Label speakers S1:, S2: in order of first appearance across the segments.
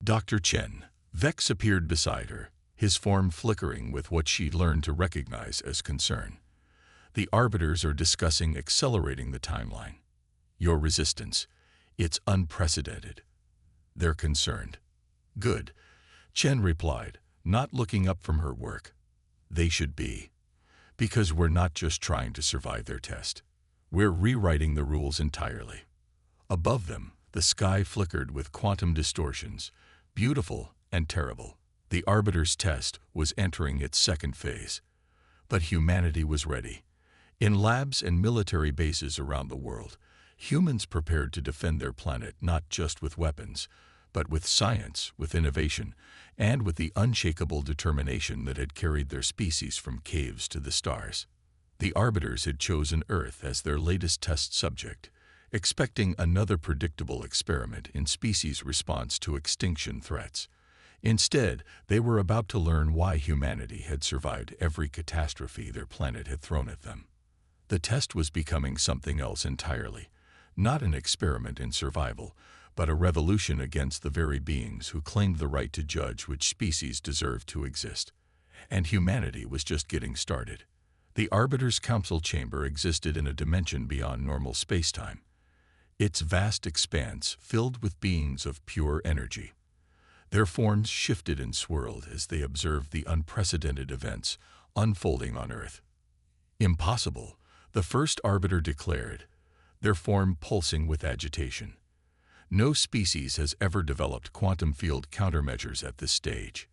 S1: Dr. Chen. Vex appeared beside her, his form flickering with what she'd learned to recognize as concern. The Arbiters are discussing accelerating the timeline. Your resistance. It's unprecedented. They're concerned. Good, Chen replied, not looking up from her work. They should be. Because we're not just trying to survive their test. We're rewriting the rules entirely. Above them, the sky flickered with quantum distortions, beautiful and terrible. The Arbiter's test was entering its second phase. But humanity was ready. In labs and military bases around the world, humans prepared to defend their planet not just with weapons, but with science, with innovation, and with the unshakable determination that had carried their species from caves to the stars. The Arbiters had chosen Earth as their latest test subject, expecting another predictable experiment in species' response to extinction threats. Instead, they were about to learn why humanity had survived every catastrophe their planet had thrown at them. The test was becoming something else entirely, not an experiment in survival, but a revolution against the very beings who claimed the right to judge which species deserved to exist. And humanity was just getting started. The Arbiter's council chamber existed in a dimension beyond normal spacetime. Its vast expanse filled with beings of pure energy. Their forms shifted and swirled as they observed the unprecedented events unfolding on Earth. Impossible, the first Arbiter declared, their form pulsing with agitation. No species has ever developed quantum field countermeasures at this stage.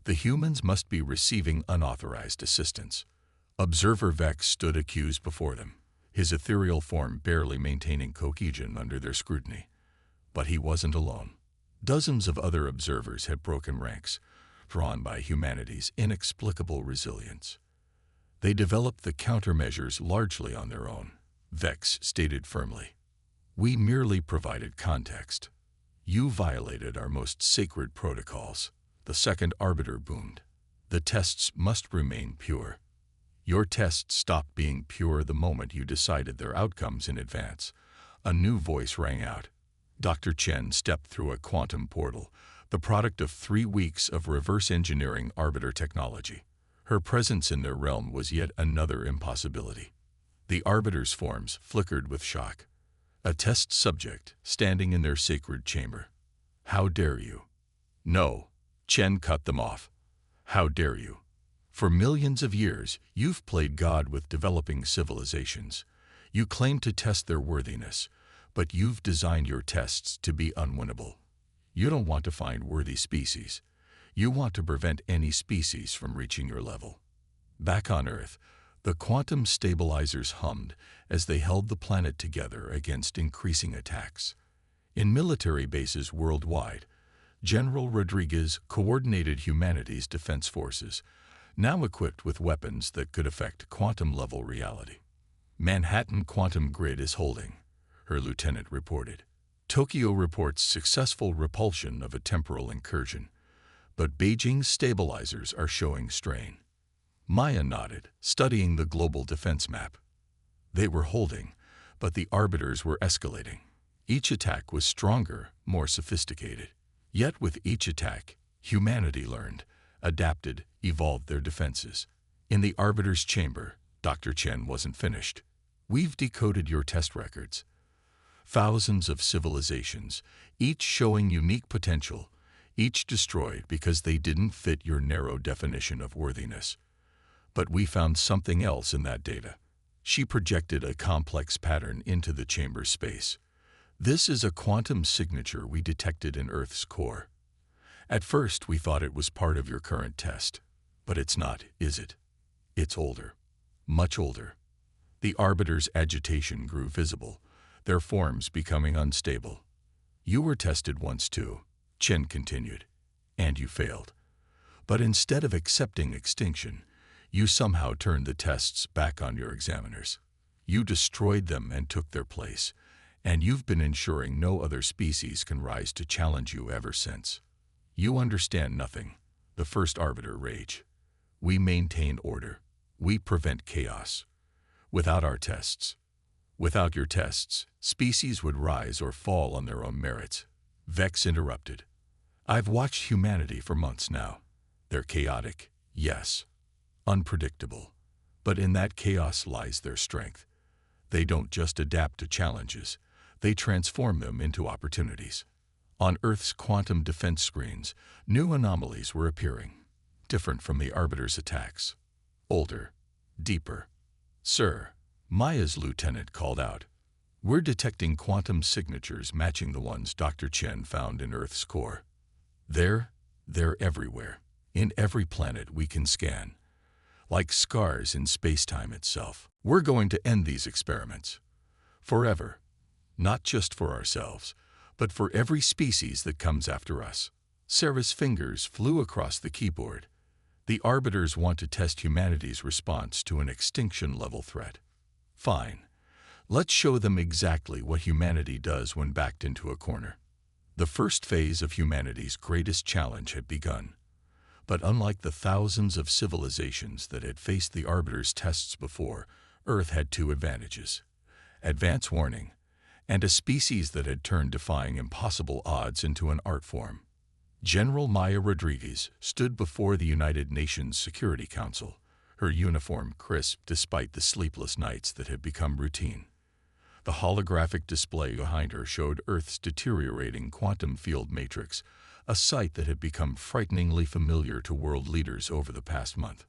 S1: The humans must be receiving unauthorized assistance. Observer Vex stood accused before them, his ethereal form barely maintaining cohesion under their scrutiny. But he wasn't alone. Dozens of other observers had broken ranks, drawn by humanity's inexplicable resilience. They developed the countermeasures largely on their own, Vex stated firmly. We merely provided context. You violated our most sacred protocols. The second Arbiter boomed. The tests must remain pure. Your tests stopped being pure the moment you decided their outcomes in advance. A new voice rang out. Dr. Chen stepped through a quantum portal, the product of 3 weeks of reverse engineering Arbiter technology. Her presence in their realm was yet another impossibility. The Arbiter's forms flickered with shock. A test subject standing in their sacred chamber. How dare you? No, Chen cut them off. How dare you? For millions of years, you've played God with developing civilizations. You claim to test their worthiness, but you've designed your tests to be unwinnable. You don't want to find worthy species. You want to prevent any species from reaching your level. Back on Earth, the quantum stabilizers hummed as they held the planet together against increasing attacks. In military bases worldwide, General Rodriguez coordinated humanity's defense forces, now equipped with weapons that could affect quantum-level reality. Manhattan Quantum Grid is holding, her lieutenant reported. Tokyo reports successful repulsion of a temporal incursion, but Beijing's stabilizers are showing strain. Maya nodded, studying the global defense map. They were holding, but the Arbiters were escalating. Each attack was stronger, more sophisticated. Yet with each attack, humanity learned, adapted, evolved their defenses. In the Arbiter's chamber, Dr. Chen wasn't finished. We've decoded your test records. Thousands of civilizations, each showing unique potential, each destroyed because they didn't fit your narrow definition of worthiness. But we found something else in that data. She projected a complex pattern into the chamber's space. This is a quantum signature we detected in Earth's core. At first, we thought it was part of your current test. But it's not, is it? It's older. Much older. The Arbiter's agitation grew visible, their forms becoming unstable. You were tested once too, Chen continued, and you failed. But instead of accepting extinction, you somehow turned the tests back on your examiners. You destroyed them and took their place, and you've been ensuring no other species can rise to challenge you ever since. You understand nothing, the first Arbiter rage. We maintain order. We prevent chaos. Without our tests. Without your tests, species would rise or fall on their own merits. Vex interrupted. I've watched humanity for months now. They're chaotic, yes, unpredictable, but in that chaos lies their strength. They don't just adapt to challenges, they transform them into opportunities. On Earth's quantum defense screens, new anomalies were appearing, different from the Arbiter's attacks. Older, deeper. "Sir," Maya's lieutenant called out, "we're detecting quantum signatures matching the ones Dr. Chen found in Earth's core. They're everywhere, in every planet we can scan, like scars in space-time itself. We're going to end these experiments. Forever. Not just for ourselves, but for every species that comes after us." Sarah's fingers flew across the keyboard. The Arbiters want to test humanity's response to an extinction-level threat. Fine. Let's show them exactly what humanity does when backed into a corner. The first phase of humanity's greatest challenge had begun. But unlike the thousands of civilizations that had faced the Arbiters' tests before, Earth had two advantages: advance warning, and a species that had turned defying impossible odds into an art form. General Maya Rodriguez stood before the United Nations Security Council, her uniform crisp despite the sleepless nights that had become routine. The holographic display behind her showed Earth's deteriorating quantum field matrix, a sight that had become frighteningly familiar to world leaders over the past month.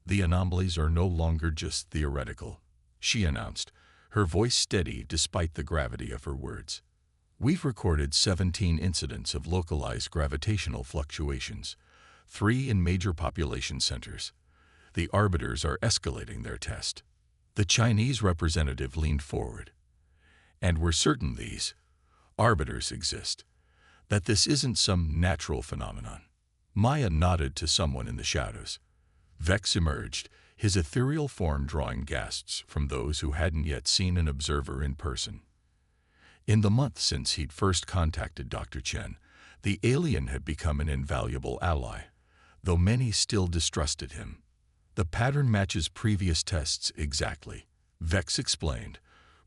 S1: "The anomalies are no longer just theoretical," she announced, her voice steady despite the gravity of her words. "We've recorded 17 incidents of localized gravitational fluctuations, 3 in major population centers. The Arbiters are escalating their test." The Chinese representative leaned forward. "And we're certain these Arbiters exist, that this isn't some natural phenomenon." Maya nodded to someone in the shadows. Vex emerged, his ethereal form drawing gasps from those who hadn't yet seen an observer in person. In the month since he'd first contacted Dr. Chen, the alien had become an invaluable ally, though many still distrusted him. "The pattern matches previous tests exactly," Vex explained,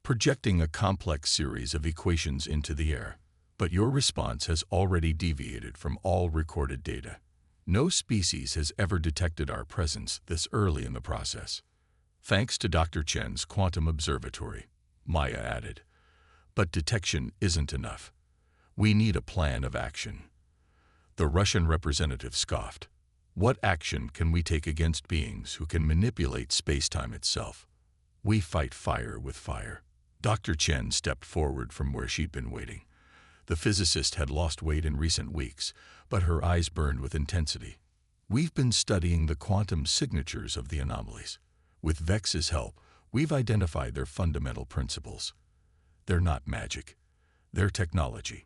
S1: projecting a complex series of equations into the air. "But your response has already deviated from all recorded data. No species has ever detected our presence this early in the process. Thanks to Dr. Chen's quantum observatory," Maya added. "But detection isn't enough. We need a plan of action." The Russian representative scoffed. "What action can we take against beings who can manipulate space-time itself? We fight fire with fire." Dr. Chen stepped forward from where she'd been waiting. The physicist had lost weight in recent weeks, but her eyes burned with intensity. "We've been studying the quantum signatures of the anomalies. With Vex's help, we've identified their fundamental principles. They're not magic. They're technology.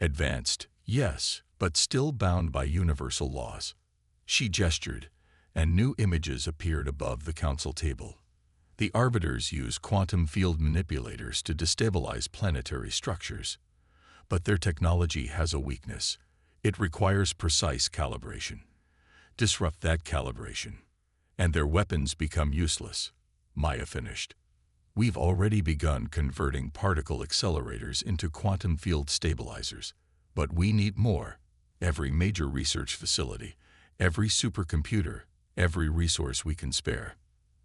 S1: Advanced, yes, but still bound by universal laws." She gestured, and new images appeared above the council table. The Arbiters use quantum field manipulators to destabilize planetary structures. But their technology has a weakness. It requires precise calibration. Disrupt that calibration, and their weapons become useless, Maya finished. "We've already begun converting particle accelerators into quantum field stabilizers, but we need more. Every major research facility, every supercomputer, every resource we can spare."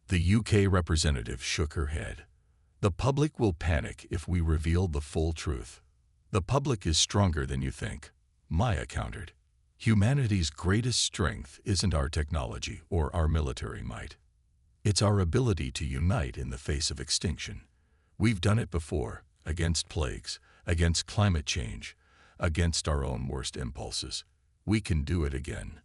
S1: The UK representative shook her head. "The public will panic if we reveal the full truth." "The public is stronger than you think," Maya countered. "Humanity's greatest strength isn't our technology or our military might. It's our ability to unite in the face of extinction. We've done it before, against plagues, against climate change, against our own worst impulses. We can do it again."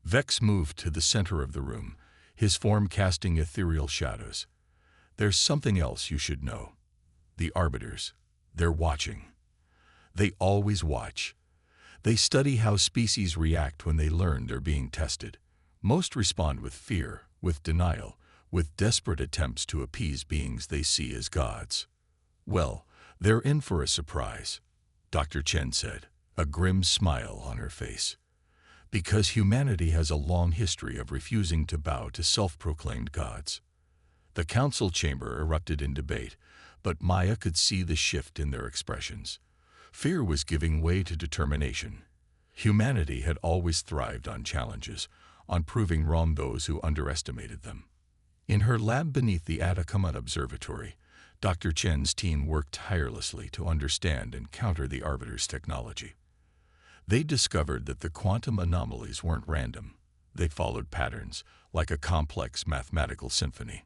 S1: Vex moved to the center of the room, his form casting ethereal shadows. "There's something else you should know. The Arbiters, they're watching. They always watch. They study how species react when they learn they're being tested. Most respond with fear, with denial, with desperate attempts to appease beings they see as gods. Well, they're in for a surprise," Dr. Chen said, a grim smile on her face. "Because humanity has a long history of refusing to bow to self-proclaimed gods." The council chamber erupted in debate, but Maya could see the shift in their expressions. Fear was giving way to determination. Humanity had always thrived on challenges, on proving wrong those who underestimated them. In her lab beneath the Atacama Observatory, Dr. Chen's team worked tirelessly to understand and counter the Arbiter's technology. They discovered that the quantum anomalies weren't random. They followed patterns, like a complex mathematical symphony.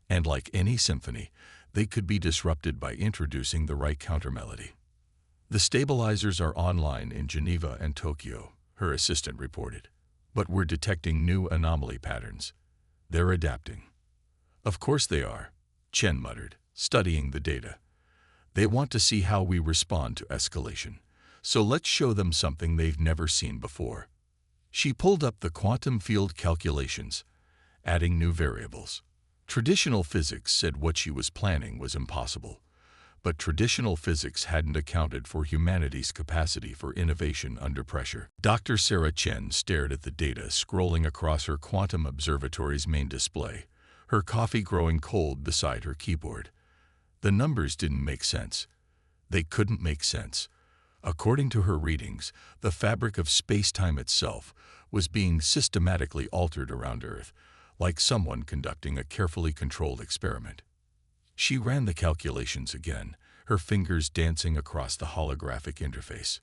S1: And like any symphony, they could be disrupted by introducing the right countermelody. The stabilizers are online in Geneva and Tokyo, her assistant reported. But we're detecting new anomaly patterns. They're adapting. Of course they are, Chen muttered, studying the data. They want to see how we respond to escalation. So let's show them something they've never seen before. She pulled up the quantum field calculations, adding new variables. Traditional physics said what she was planning was impossible, but traditional physics hadn't accounted for humanity's capacity for innovation under pressure. Dr. Sarah Chen stared at the data scrolling across her quantum observatory's main display, her coffee growing cold beside her keyboard. The numbers didn't make sense. They couldn't make sense. According to her readings, the fabric of space-time itself was being systematically altered around Earth, like someone conducting a carefully controlled experiment. She ran the calculations again, her fingers dancing across the holographic interface.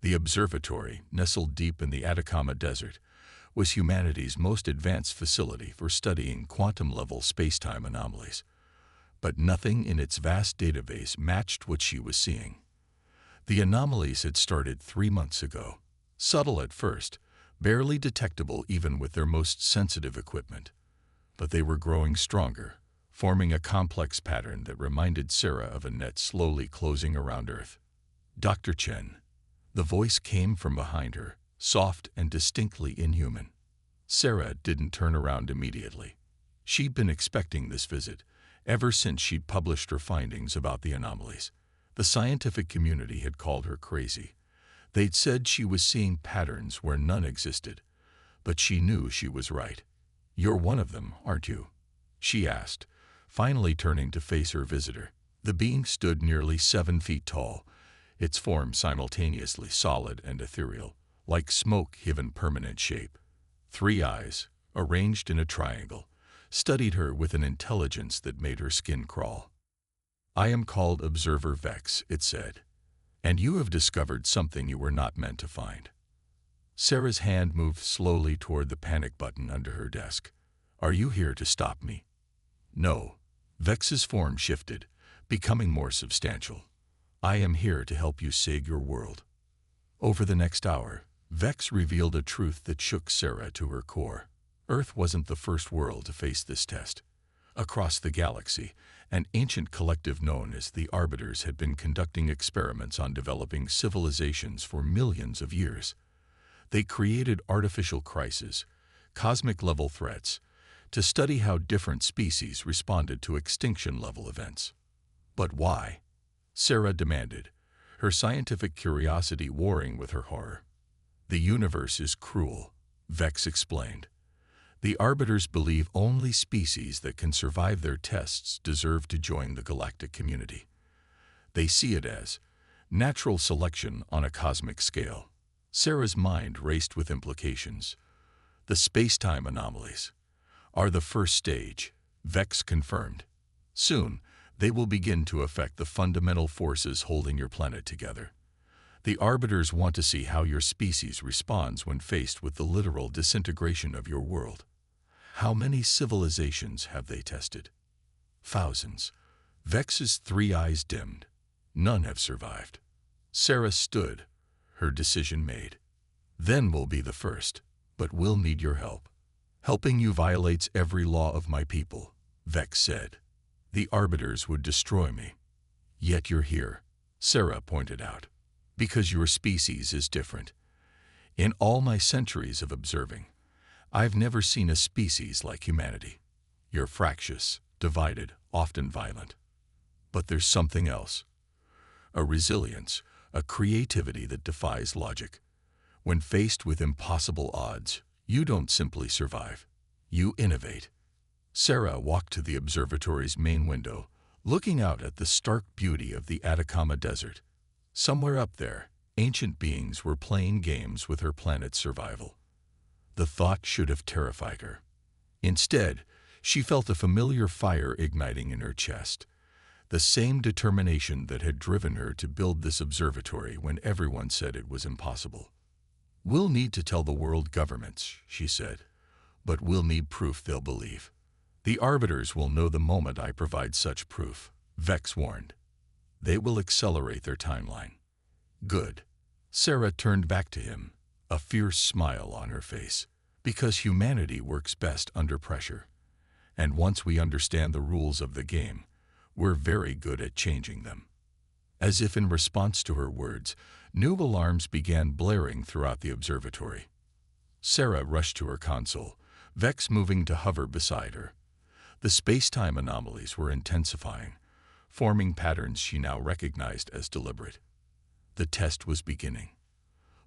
S1: The observatory, nestled deep in the Atacama Desert, was humanity's most advanced facility for studying quantum-level space-time anomalies. But nothing in its vast database matched what she was seeing. The anomalies had started 3 months ago, subtle at first, barely detectable even with their most sensitive equipment. But they were growing stronger, forming a complex pattern that reminded Sarah of a net slowly closing around Earth. Dr. Chen. The voice came from behind her, soft and distinctly inhuman. Sarah didn't turn around immediately. She'd been expecting this visit, ever since she'd published her findings about the anomalies. The scientific community had called her crazy. They'd said she was seeing patterns where none existed. But she knew she was right. "You're one of them, aren't you?" she asked, finally turning to face her visitor. The being stood nearly 7 feet tall, its form simultaneously solid and ethereal, like smoke given permanent shape. 3 eyes, arranged in a triangle, studied her with an intelligence that made her skin crawl. "I am called Observer Vex," it said, "and you have discovered something you were not meant to find." Sarah's hand moved slowly toward the panic button under her desk. "Are you here to stop me?" "No." Vex's form shifted, becoming more substantial. "I am here to help you save your world." Over the next hour, Vex revealed a truth that shook Sarah to her core. Earth wasn't the first world to face this test. Across the galaxy, an ancient collective known as the Arbiters had been conducting experiments on developing civilizations for millions of years. They created artificial crises, cosmic-level threats, to study how different species responded to extinction-level events. But why? Sarah demanded, her scientific curiosity warring with her horror. "The universe is cruel," Vex explained. "The Arbiters believe only species that can survive their tests deserve to join the galactic community. They see it as natural selection on a cosmic scale." Sarah's mind raced with implications. "The space-time anomalies are the first stage," Vex confirmed. "Soon, they will begin to affect the fundamental forces holding your planet together. The Arbiters want to see how your species responds when faced with the literal disintegration of your world." "How many civilizations have they tested?" "Thousands." Vex's 3 eyes dimmed. "None have survived." Sarah stood, her decision made. "Then we'll be the first, but we'll need your help." "Helping you violates every law of my people," Vex said. "The Arbiters would destroy me." "Yet you're here," Sarah pointed out, "because your species is different. In all my centuries of observing, I've never seen a species like humanity. You're fractious, divided, often violent. But there's something else. A resilience, a creativity that defies logic. When faced with impossible odds, you don't simply survive. You innovate." Sarah walked to the observatory's main window, looking out at the stark beauty of the Atacama Desert. Somewhere up there, Ancient beings were playing games with her planet's survival. The thought should have terrified her. Instead, she felt a familiar fire igniting in her chest, the same determination that had driven her to build this observatory when everyone said it was impossible. "We'll need to tell the world governments," she said, "but we'll need proof they'll believe. The arbiters will know the moment I provide such proof," Vex warned. "They will accelerate their timeline." "Good." Sarah turned back to him, a fierce smile on her face. "Because humanity works best under pressure. And once we understand the rules of the game, we're very good at changing them." As if in response to her words, new alarms began blaring throughout the observatory. Sarah rushed to her console, Vex moving to hover beside her. The space-time anomalies were intensifying, forming patterns she now recognized as deliberate. The test was beginning.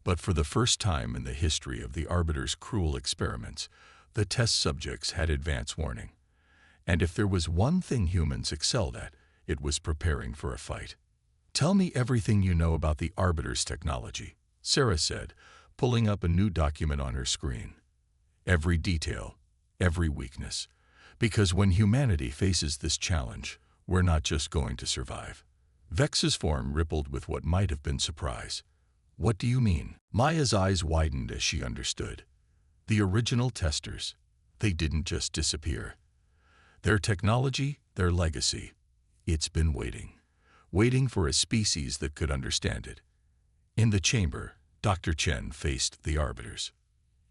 S1: But for the first time in the history of the Arbiter's cruel experiments, the test subjects had advance warning. And if there was one thing humans excelled at, it was preparing for a fight. "Tell me everything you know about the Arbiter's technology," Sarah said, pulling up a new document on her screen. "Every detail, every weakness. Because when humanity faces this challenge, we're not just going to survive." Vex's form rippled with what might have been surprise. "What do you mean?" Maya's eyes widened as she understood. The original testers, they didn't just disappear. Their technology, their legacy, it's been waiting for a species that could understand it. In the chamber, Dr. Chen faced the arbiters.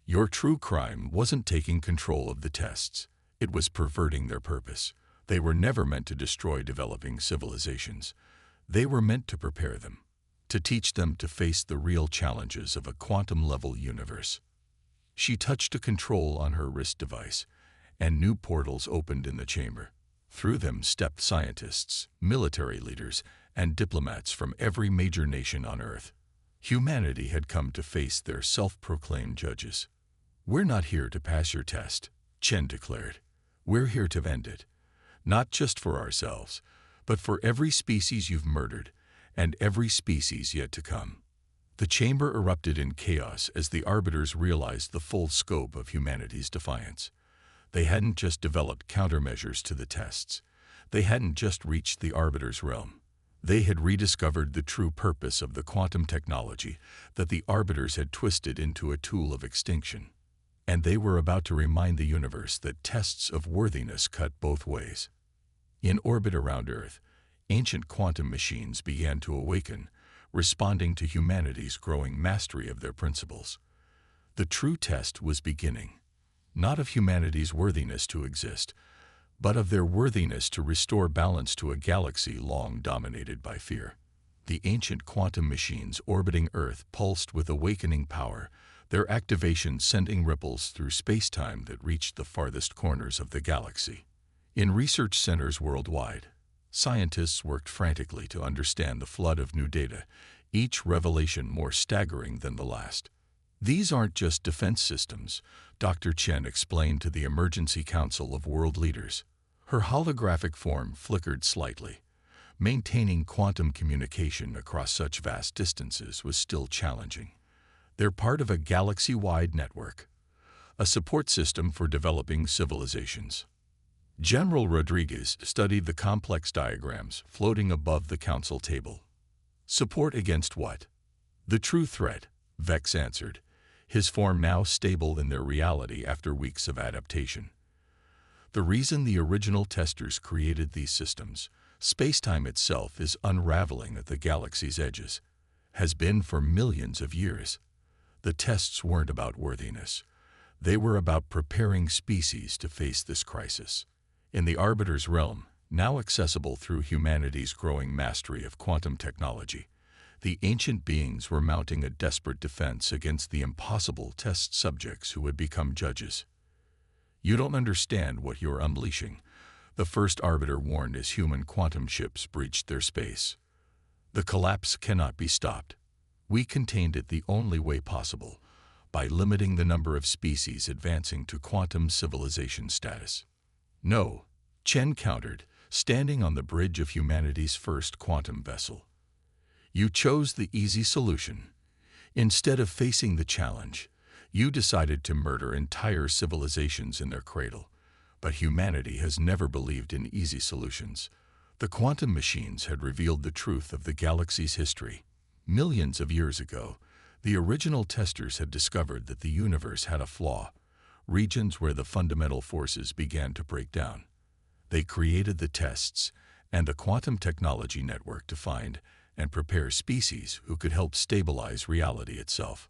S1: "Your true crime wasn't taking control of the tests. It was perverting their purpose. They were never meant to destroy developing civilizations. They were meant to prepare them, to teach them to face the real challenges of a quantum-level universe." She touched a control on her wrist device, and new portals opened in the chamber. Through them stepped scientists, military leaders, and diplomats from every major nation on Earth. Humanity had come to face their self-proclaimed judges. "We're not here to pass your test," Chen declared. "We're here to end it. Not just for ourselves, but for every species you've murdered, and every species yet to come." The chamber erupted in chaos as the arbiters realized the full scope of humanity's defiance. They hadn't just developed countermeasures to the tests. They hadn't just reached the arbiters' realm. They had rediscovered the true purpose of the quantum technology that the arbiters had twisted into a tool of extinction. And they were about to remind the universe that tests of worthiness cut both ways. In orbit around Earth, ancient quantum machines began to awaken, responding to humanity's growing mastery of their principles. The true test was beginning, not of humanity's worthiness to exist, but of their worthiness to restore balance to a galaxy long dominated by fear. The ancient quantum machines orbiting Earth pulsed with awakening power, their activation sending ripples through space-time that reached the farthest corners of the galaxy. In research centers worldwide, scientists worked frantically to understand the flood of new data, each revelation more staggering than the last. "These aren't just defense systems," Dr. Chen explained to the Emergency Council of World Leaders. Her holographic form flickered slightly. Maintaining quantum communication across such vast distances was still challenging. "They're part of a galaxy-wide network, a support system for developing civilizations." General Rodriguez studied the complex diagrams floating above the council table. "Support against what?" "The true threat," Vex answered, his form now stable in their reality after weeks of adaptation. "The reason the original testers created these systems, space-time itself is unraveling at the galaxy's edges, has been for millions of years. The tests weren't about worthiness. They were about preparing species to face this crisis. In the Arbiter's realm, now accessible through humanity's growing mastery of quantum technology, the ancient beings were mounting a desperate defense against the impossible test subjects who would become judges. "You don't understand what you're unleashing," the first Arbiter warned as human quantum ships breached their space. "The collapse cannot be stopped. We contained it the only way possible, by limiting the number of species advancing to quantum civilization status." "No," Chen countered, standing on the bridge of humanity's first quantum vessel. You chose the easy solution. Instead of facing the challenge, you decided to murder entire civilizations in their cradle. But humanity has never believed in easy solutions. The quantum machines had revealed the truth of the galaxy's history. Millions of years ago, the original testers had discovered that the universe had a flaw, regions where the fundamental forces began to break down. They created the tests and the quantum technology network to find and prepare species who could help stabilize reality itself.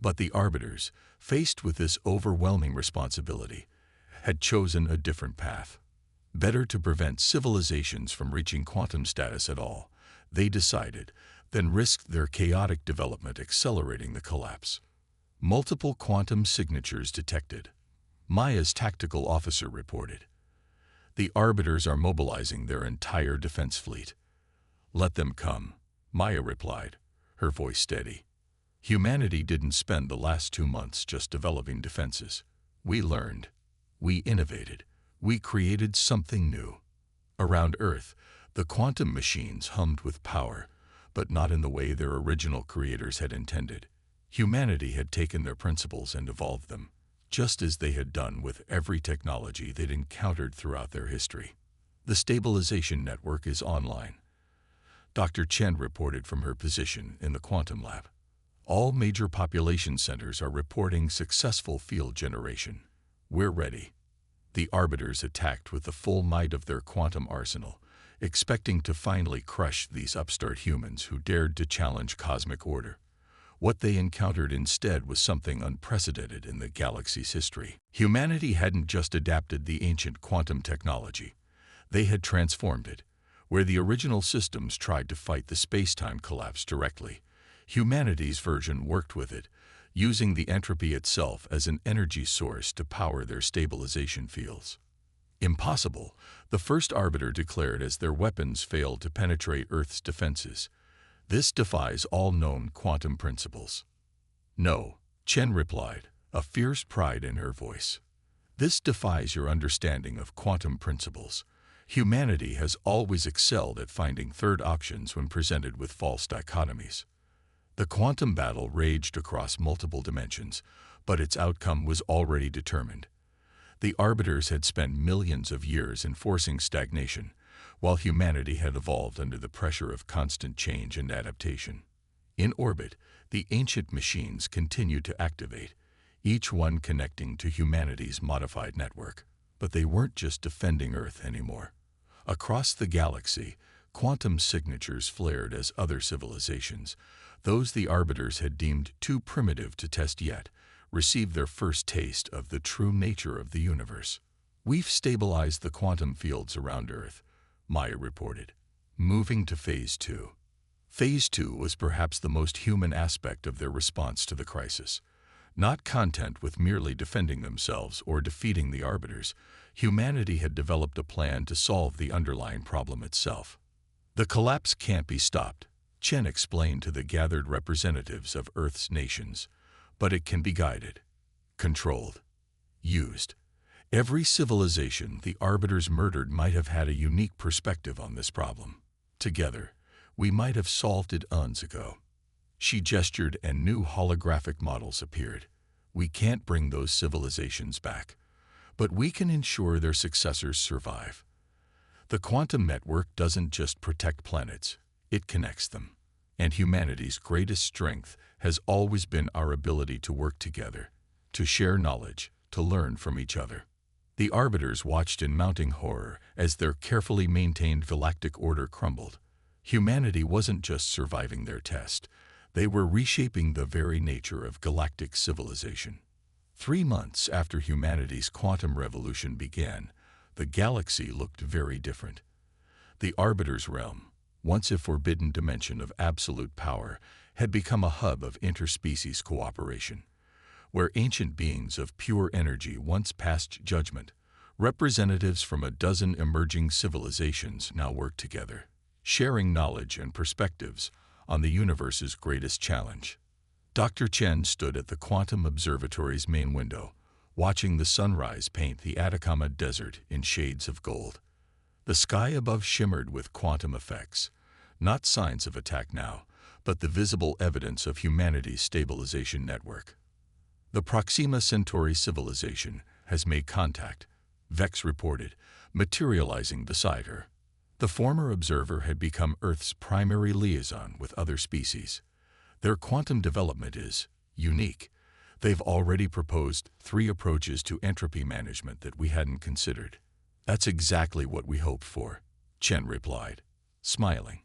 S1: But the arbiters, faced with this overwhelming responsibility, had chosen a different path. Better to prevent civilizations from reaching quantum status at all, they decided, than risked their chaotic development accelerating the collapse. Multiple quantum signatures detected. Maya's tactical officer reported. The arbiters are mobilizing their entire defense fleet. Let them come, Maya replied, her voice steady. Humanity didn't spend the last 2 months just developing defenses. We learned. We innovated. We created something new. Around Earth, the quantum machines hummed with power, but not in the way their original creators had intended. Humanity had taken their principles and evolved them, just as they had done with every technology they'd encountered throughout their history. The stabilization network is online. Dr. Chen reported from her position in the quantum lab. All major population centers are reporting successful field generation. We're ready. The arbiters attacked with the full might of their quantum arsenal, expecting to finally crush these upstart humans who dared to challenge cosmic order. What they encountered instead was something unprecedented in the galaxy's history. Humanity hadn't just adapted the ancient quantum technology. They had transformed it. Where the original systems tried to fight the space-time collapse directly, humanity's version worked with it, using the entropy itself as an energy source to power their stabilization fields. Impossible, the first arbiter declared as their weapons failed to penetrate Earth's defenses. This defies all known quantum principles. No, Chen replied, a fierce pride in her voice. This defies your understanding of quantum principles. Humanity has always excelled at finding third options when presented with false dichotomies. The quantum battle raged across multiple dimensions, but its outcome was already determined. The arbiters had spent millions of years enforcing stagnation, while humanity had evolved under the pressure of constant change and adaptation. In orbit, the ancient machines continued to activate, each one connecting to humanity's modified network. But they weren't just defending Earth anymore. Across the galaxy, quantum signatures flared as other civilizations, those the arbiters had deemed too primitive to test yet, received their first taste of the true nature of the universe. We've stabilized the quantum fields around Earth, Maya reported, moving to Phase 2. Phase 2 was perhaps the most human aspect of their response to the crisis. Not content with merely defending themselves or defeating the arbiters, humanity had developed a plan to solve the underlying problem itself. The collapse can't be stopped, Chen explained to the gathered representatives of Earth's nations, but it can be guided, controlled, used. Every civilization the arbiters murdered might have had a unique perspective on this problem. Together, we might have solved it eons ago. She gestured and new holographic models appeared. We can't bring those civilizations back, but we can ensure their successors survive. The quantum network doesn't just protect planets, it connects them. And humanity's greatest strength has always been our ability to work together, to share knowledge, to learn from each other. The arbiters watched in mounting horror as their carefully maintained galactic order crumbled. Humanity wasn't just surviving their test. They were reshaping the very nature of galactic civilization. 3 months after humanity's quantum revolution began, the galaxy looked very different. The Arbiter's realm, once a forbidden dimension of absolute power, had become a hub of interspecies cooperation. Where ancient beings of pure energy once passed judgment, representatives from a dozen emerging civilizations now work together, sharing knowledge and perspectives on the universe's greatest challenge. Dr. Chen stood at the Quantum Observatory's main window, watching the sunrise paint the Atacama Desert in shades of gold. The sky above shimmered with quantum effects, not signs of attack now, but the visible evidence of humanity's stabilization network. The Proxima Centauri civilization has made contact, Vex reported, materializing beside her. The former observer had become Earth's primary liaison with other species. Their quantum development is unique. They've already proposed 3 approaches to entropy management that we hadn't considered. That's exactly what we hoped for, Chen replied, smiling.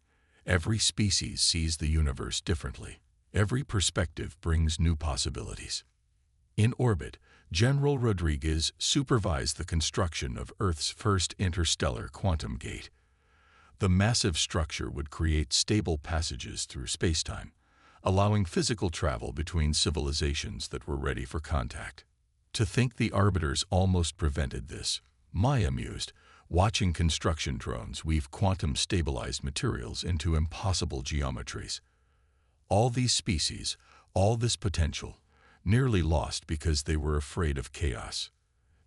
S1: Every species sees the universe differently. Every perspective brings new possibilities. In orbit, General Rodriguez supervised the construction of Earth's first interstellar quantum gate. The massive structure would create stable passages through spacetime, allowing physical travel between civilizations that were ready for contact. To think the arbiters almost prevented this, Maya mused, watching construction drones weave quantum-stabilized materials into impossible geometries. All these species, all this potential, nearly lost because they were afraid of chaos.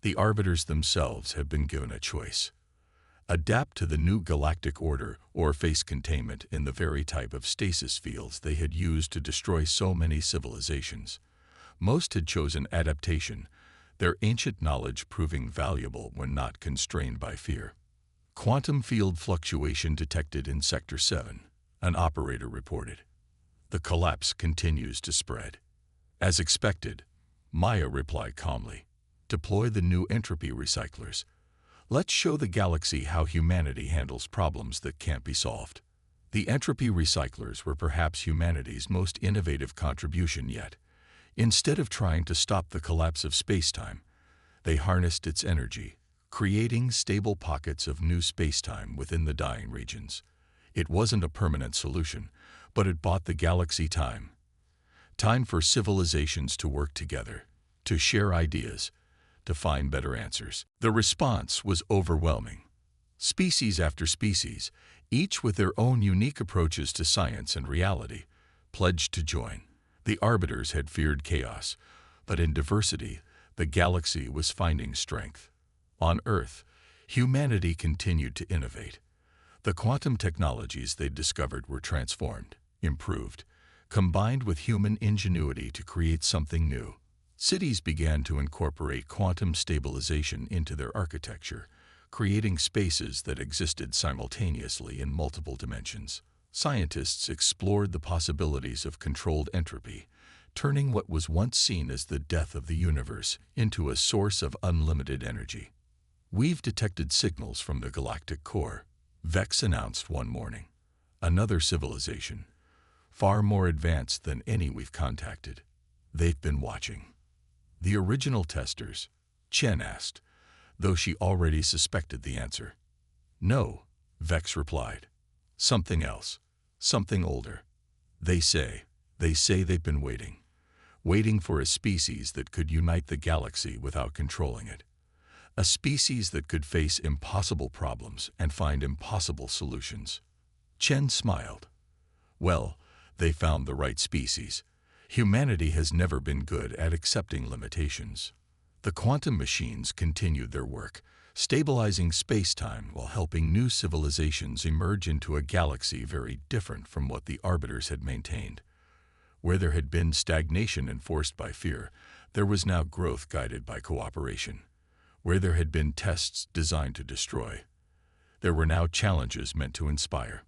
S1: The arbiters themselves have been given a choice. Adapt to the new galactic order or face containment in the very type of stasis fields they had used to destroy so many civilizations. Most had chosen adaptation, their ancient knowledge proving valuable when not constrained by fear. Quantum field fluctuation detected in Sector 7, an operator reported. The collapse continues to spread. As expected, Maya replied calmly. Deploy the new entropy recyclers. Let's show the galaxy how humanity handles problems that can't be solved. The entropy recyclers were perhaps humanity's most innovative contribution yet. Instead of trying to stop the collapse of spacetime, they harnessed its energy, creating stable pockets of new spacetime within the dying regions. It wasn't a permanent solution, but it bought the galaxy time. Time for civilizations to work together, to share ideas, to find better answers. The response was overwhelming. Species after species, each with their own unique approaches to science and reality, pledged to join. The arbiters had feared chaos, but in diversity, the galaxy was finding strength. On Earth, humanity continued to innovate. The quantum technologies they'd discovered were transformed, improved, combined with human ingenuity to create something new. Cities began to incorporate quantum stabilization into their architecture, creating spaces that existed simultaneously in multiple dimensions. Scientists explored the possibilities of controlled entropy, turning what was once seen as the death of the universe into a source of unlimited energy. We've detected signals from the galactic core, Vex announced one morning. Another civilization, far more advanced than any we've contacted. They've been watching. The original testers, Chen asked, though she already suspected the answer. No, Vex replied. Something else, something older. They say they've been waiting for a species that could unite the galaxy without controlling it. A species that could face impossible problems and find impossible solutions. Chen smiled. Well, they found the right species. Humanity has never been good at accepting limitations. The quantum machines continued their work, stabilizing space-time while helping new civilizations emerge into a galaxy very different from what the arbiters had maintained. Where there had been stagnation enforced by fear, there was now growth guided by cooperation. Where there had been tests designed to destroy, there were now challenges meant to inspire.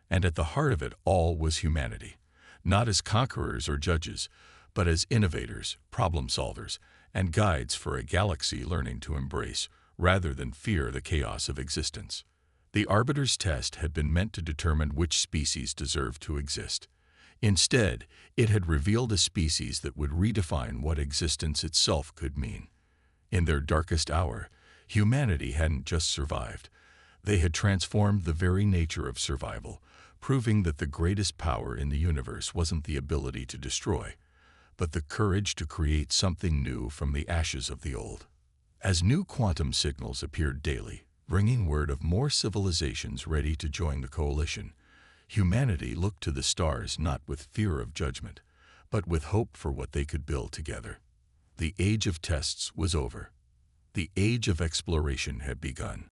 S1: And at the heart of it all was humanity, not as conquerors or judges, but as innovators, problem solvers, and guides for a galaxy learning to embrace, rather than fear, the chaos of existence. The arbiter's test had been meant to determine which species deserved to exist. Instead, it had revealed a species that would redefine what existence itself could mean. In their darkest hour, humanity hadn't just survived. They had transformed the very nature of survival, proving that the greatest power in the universe wasn't the ability to destroy, but the courage to create something new from the ashes of the old. As new quantum signals appeared daily, bringing word of more civilizations ready to join the coalition, humanity looked to the stars not with fear of judgment, but with hope for what they could build together. The age of tests was over. The age of exploration had begun.